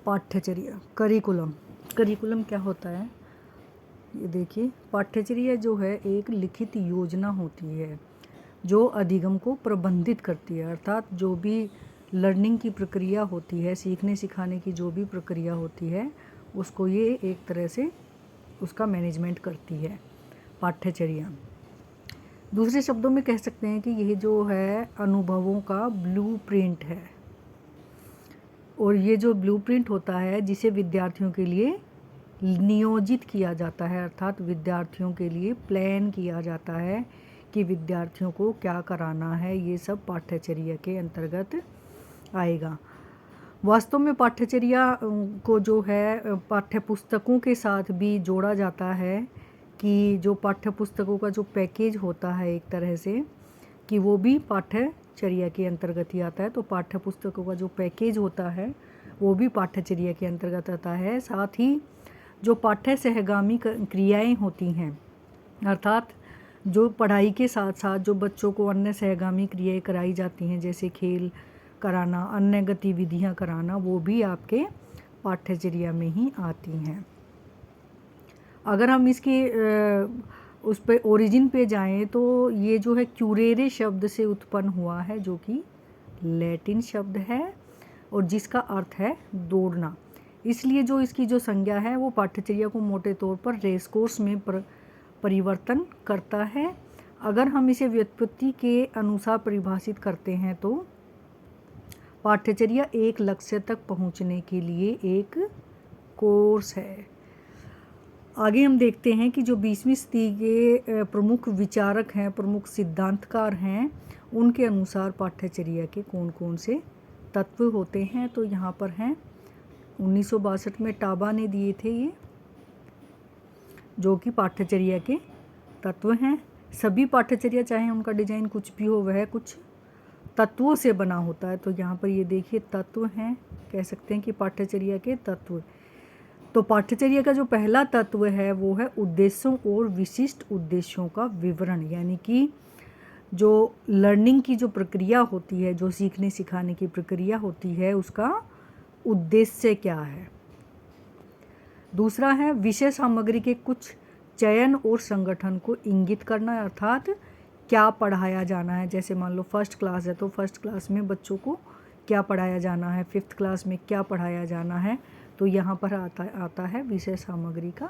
पाठ्यचर्या, curriculum. Curriculum क्या होता है, ये देखिए। पाठ्यचर्या जो है एक लिखित योजना होती है जो अधिगम को प्रबंधित करती है, अर्थात जो भी लर्निंग की प्रक्रिया होती है, सीखने सिखाने की जो भी प्रक्रिया होती है, उसको ये एक तरह से उसका मैनेजमेंट करती है पाठ्यचर्या। दूसरे शब्दों में कह सकते हैं कि यह जो है अनुभवों का ब्लूप्रिंट है, और ये जो ब्लूप्रिंट होता है जिसे विद्यार्थियों के लिए नियोजित किया जाता है, अर्थात विद्यार्थियों के लिए प्लान किया जाता है कि विद्यार्थियों को क्या कराना है, ये सब पाठ्यचर्या के अंतर्गत आएगा। वास्तव में पाठ्यचर्या को जो है पाठ्यपुस्तकों के साथ भी जोड़ा जाता है कि जो पाठ्यपुस्तकों का जो पैकेज होता है एक तरह से, कि वो भी पाठ्यचर्या के अंतर्गत ही आता है। तो पाठ्यपुस्तकों का जो पैकेज होता है वो भी पाठ्यचर्या के अंतर्गत आता है। साथ ही जो पाठ्य सहगामी क्रियाएं होती हैं, अर्थात जो पढ़ाई के साथ साथ जो बच्चों को अन्य सहगामी क्रियाएं कराई जाती हैं, जैसे खेल कराना, अन्य गतिविधियां कराना, वो भी आपके पाठ्यचर्या में ही आती हैं। अगर हम इसके उस पे ओरिजिन पे जाएं तो ये जो है क्यूरेरे शब्द से उत्पन्न हुआ है, जो कि लैटिन शब्द है और जिसका अर्थ है दौड़ना। इसलिए जो इसकी जो संज्ञा है वो पाठ्यचर्या को मोटे तौर पर रेस कोर्स में परिवर्तन करता है। अगर हम इसे व्युत्पत्ति के अनुसार परिभाषित करते हैं तो पाठ्यचर्या एक लक्ष्य तक पहुंचने के लिए एक कोर्स है। आगे हम देखते हैं कि जो 20वीं सदी के प्रमुख विचारक हैं, प्रमुख सिद्धांतकार हैं, उनके अनुसार पाठ्यचर्या के कौन कौन से तत्व होते हैं। तो यहाँ पर हैं 1962 में टाबा ने दिए थे ये, जो कि पाठ्यचर्या के तत्व हैं। सभी पाठ्यचर्या चाहे उनका डिजाइन कुछ भी हो, वह कुछ तत्वों से बना होता है। तो यहाँ पर ये देखिए तत्व हैं, कह सकते हैं कि पाठ्यचर्या के तत्व। तो पाठ्यचर्या का जो पहला तत्व है वो है उद्देश्यों और विशिष्ट उद्देश्यों का विवरण, यानी कि जो लर्निंग की जो प्रक्रिया होती है, जो सीखने सिखाने की प्रक्रिया होती है, उसका उद्देश्य क्या है। दूसरा है विषय सामग्री के कुछ चयन और संगठन को इंगित करना, अर्थात क्या पढ़ाया जाना है। जैसे मान लो फर्स्ट क्लास है तो फर्स्ट क्लास में बच्चों को क्या पढ़ाया जाना है, फिफ्थ क्लास में क्या पढ़ाया जाना है। तो यहाँ पर आता है विषय सामग्री का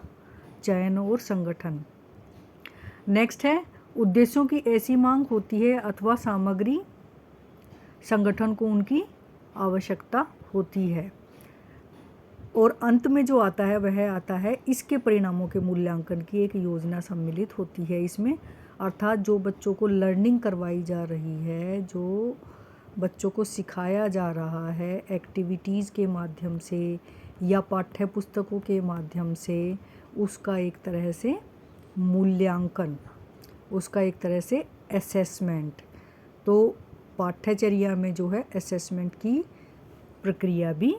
चयन और संगठन। नेक्स्ट है उद्देश्यों की ऐसी मांग होती है अथवा सामग्री संगठन को उनकी आवश्यकता होती है। और अंत में जो आता है वह आता है इसके परिणामों के मूल्यांकन की एक योजना सम्मिलित होती है इसमें, अर्थात जो बच्चों को लर्निंग करवाई जा रही है, जो बच्चों को सिखाया जा रहा है एक्टिविटीज़ के माध्यम से या पाठ्य पुस्तकों के माध्यम से, उसका एक तरह से मूल्यांकन, उसका एक तरह से असेसमेंट। तो पाठ्यचर्या में जो है असेसमेंट की प्रक्रिया भी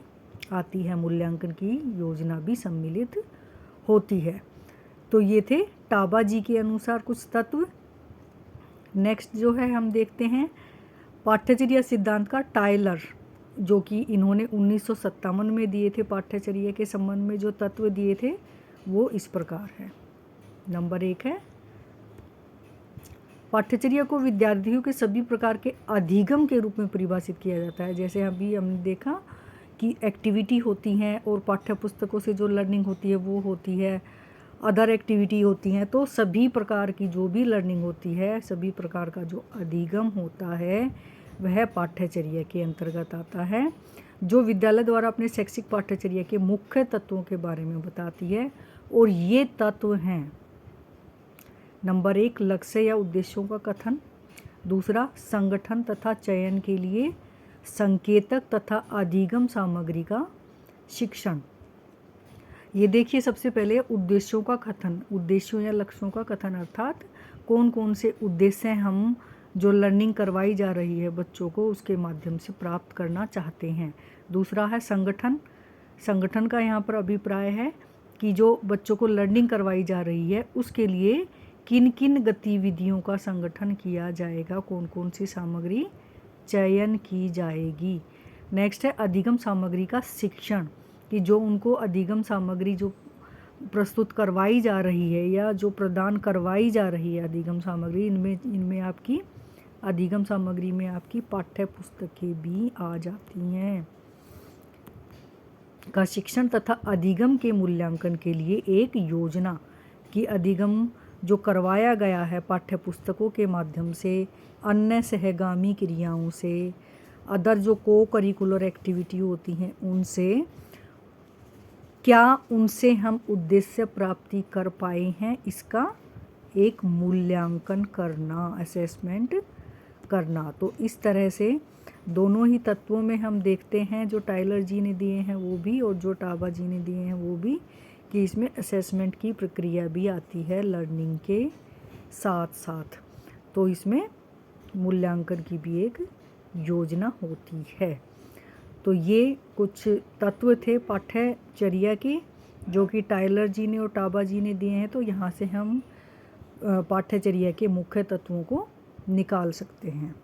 आती है, मूल्यांकन की योजना भी सम्मिलित होती है। तो ये थे टाबा जी के अनुसार कुछ तत्व। नेक्स्ट जो है हम देखते हैं पाठ्यचर्या सिद्धांत का टायलर, जो कि इन्होंने 1957 में दिए थे। पाठ्यचर्या के संबंध में जो तत्व दिए थे वो इस प्रकार है। नंबर 1 है पाठ्यचर्या को विद्यार्थियों के सभी प्रकार के अधिगम के रूप में परिभाषित किया जाता है। जैसे अभी हमने देखा कि एक्टिविटी होती हैं और पाठ्यपुस्तकों से जो लर्निंग होती है वो होती है, अदर एक्टिविटी होती हैं। तो सभी प्रकार की जो भी लर्निंग होती है, सभी प्रकार का जो अधिगम होता है वह पाठ्यचर्या के अंतर्गत आता है, जो विद्यालय द्वारा अपने शैक्षिक पाठ्यचर्या के मुख्य तत्वों के बारे में बताती है। और ये तत्व हैं नंबर 1 लक्ष्य या उद्देश्यों का कथन, दूसरा संगठन तथा चयन के लिए संकेतक तथा अधिगम सामग्री का शिक्षण। ये देखिए सबसे पहले उद्देश्यों का कथन, उद्देश्यों या लक्ष्यों का कथन, अर्थात कौन कौन से उद्देश्य हम जो लर्निंग करवाई जा रही है बच्चों को उसके माध्यम से प्राप्त करना चाहते हैं। दूसरा है संगठन, संगठन का यहाँ पर अभिप्राय है कि जो बच्चों को लर्निंग करवाई जा रही है उसके लिए किन किन गतिविधियों का संगठन किया जाएगा, कौन कौन सी सामग्री चयन की जाएगी। नेक्स्ट है अधिगम सामग्री का शिक्षण, कि जो उनको अधिगम सामग्री जो प्रस्तुत करवाई जा रही है या जो प्रदान करवाई जा रही है अधिगम सामग्री, इनमें आपकी अधिगम सामग्री में आपकी पाठ्य पुस्तकें भी आ जाती हैं। का शिक्षण तथा अधिगम के मूल्यांकन के लिए एक योजना कि अधिगम जो करवाया गया है पाठ्य पुस्तकों के माध्यम से, अन्य सहगामी क्रियाओं से, अदर जो को करिकुलर एक्टिविटी होती हैं उनसे, क्या उनसे हम उद्देश्य प्राप्ति कर पाए हैं, इसका एक मूल्यांकन करना, असेसमेंट करना। तो इस तरह से दोनों ही तत्वों में हम देखते हैं, जो टाइलर जी ने दिए हैं वो भी और जो टाबा जी ने दिए हैं वो भी, कि इसमें असेसमेंट की प्रक्रिया भी आती है लर्निंग के साथ साथ। तो इसमें मूल्यांकन की भी एक योजना होती है। तो ये कुछ तत्व थे पाठ्यचर्या के, जो कि टाइलर जी ने और टाबा जी ने दिए हैं। तो यहाँ से हम पाठ्यचर्या के मुख्य तत्वों को निकाल सकते हैं।